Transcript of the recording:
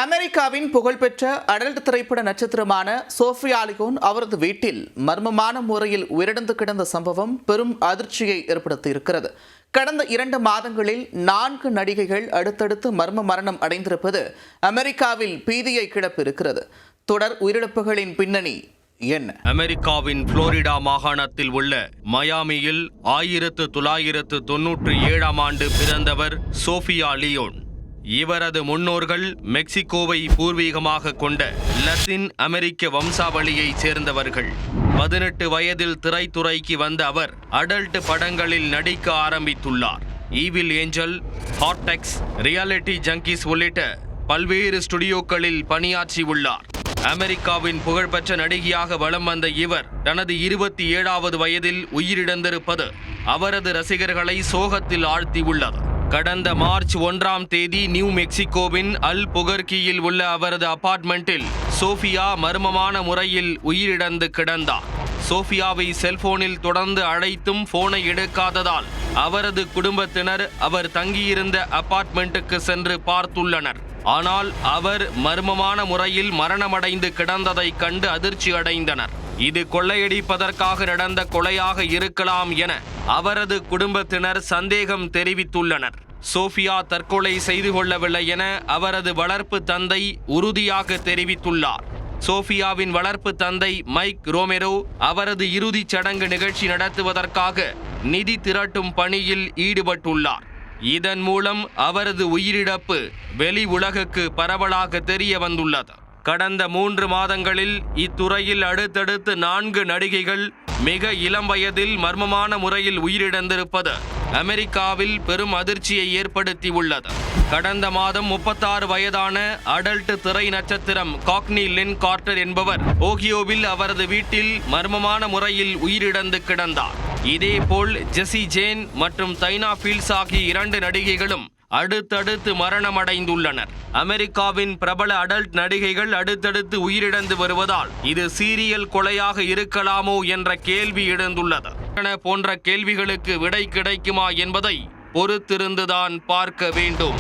அமெரிக்காவின் புகழ்பெற்ற அடல்ட் திரைப்பட நட்சத்திரமான சோஃபியா லியோன் அவரது வீட்டில் மர்மமான முறையில் உயிரிழந்து கிடந்த சம்பவம் பெரும் அதிர்ச்சியை ஏற்படுத்தியிருக்கிறது. கடந்த 2 மாதங்களில் 4 நடிகைகள் அடுத்தடுத்து மர்ம மரணம் அடைந்திருப்பது அமெரிக்காவில் பீதியை கிளப்பியிருக்கிறது. தொடர் உயிரிழப்புகளின் பின்னணி என்ன? அமெரிக்காவின் புளோரிடா மாகாணத்தில் உள்ள மயாமியில் 1997ஆம் ஆண்டு பிறந்தவர் சோஃபியா லியோன். இவரது முன்னோர்கள் மெக்சிகோவை பூர்வீகமாக கொண்ட லத்தீன் அமெரிக்க வம்சாவளியைச் சேர்ந்தவர்கள். 18 வயதில் திரைத்துறைக்கு வந்த அவர் அடல்ட் படங்களில் நடிக்க ஆரம்பித்துள்ளார். ஈவில் ஏஞ்சல், ஹார்டெக்ஸ், ரியாலிட்டி ஜங்கீஸ் உள்ளிட்ட பல்வேறு ஸ்டுடியோக்களில் பணியாற்றியுள்ளார். அமெரிக்காவின் புகழ்பெற்ற நடிகையாக வலம் வந்த இவர் தனது 27வது வயதில் உயிரிழந்திருப்பது அவரது ரசிகர்களை சோகத்தில் ஆழ்த்தியுள்ளது. கடந்த மார்ச் 1ஆம் தேதி நியூ மெக்சிகோவின் அல் புகர்கியில் உள்ள அவரது அபார்ட்மெண்ட்டில் சோஃபியா மர்மமான முறையில் உயிரிழந்து கிடந்தார். சோஃபியாவை செல்போனில் தொடர்ந்து அழைத்தும் போனை எடுக்காததால் அவரது குடும்பத்தினர் அவர் தங்கியிருந்த அபார்ட்மெண்ட்டுக்கு சென்று பார்த்துள்ளனர். ஆனால் அவர் மர்மமான முறையில் மரணமடைந்து கிடந்ததை கண்டு அதிர்ச்சி அடைந்தனர். இது கொள்ளையடிப்பதற்காக நடந்த கொலையாக இருக்கலாம் என அவரது குடும்பத்தினர் சந்தேகம் தெரிவித்துள்ளனர். சோஃபியா தற்கொலை செய்து கொள்ளவில்லை என அவரது வளர்ப்பு தந்தை உறுதியாக தெரிவித்துள்ளார். சோஃபியாவின் வளர்ப்பு தந்தை மைக் ரோமெரோ அவரது இறுதிச் சடங்கு நிகழ்ச்சி நடத்துவதற்காக நிதி திரட்டும் பணியில் ஈடுபட்டுள்ளார். இதன் மூலம் அவரது உயிரிழப்பு வெளி உலகுக்கு பரவலாக தெரிய வந்துள்ளது. கடந்த 3 மாதங்களில் இத்துறையில் அடுத்தடுத்து 4 நடிகைகள் மிக இளம் வயதில் மர்மமான முறையில் உயிரிழந்திருப்பது அமெரிக்காவில் பெரும் அதிர்ச்சியை ஏற்படுத்தியுள்ளது. கடந்த மாதம் 36 வயதான அடல்ட் திரை நட்சத்திரம் காக்னி லின் கார்ட்டர் என்பவர் ஓஹியோவில் அவரது வீட்டில் மர்மமான முறையில் உயிரிழந்து கிடந்தார். இதேபோல் ஜெசி ஜேன் மற்றும் தைனா ஃபீல்ட்ஸ் ஆகிய 2 நடிகைகளும் அடுத்தடுத்து மரணமடைந்துள்ளனர். அமெரிக்காவின் பிரபல அடல்ட் நடிகைகள் அடுத்தடுத்து உயிரிழந்து வருவதால் இது சீரியல் கொலையாக இருக்கலாமோ என்ற கேள்வி எழுந்துள்ளது. போன்ற கேள்விகளுக்கு விடை கிடைக்குமா என்பதை பொறுத்திருந்துதான் பார்க்க வேண்டும்.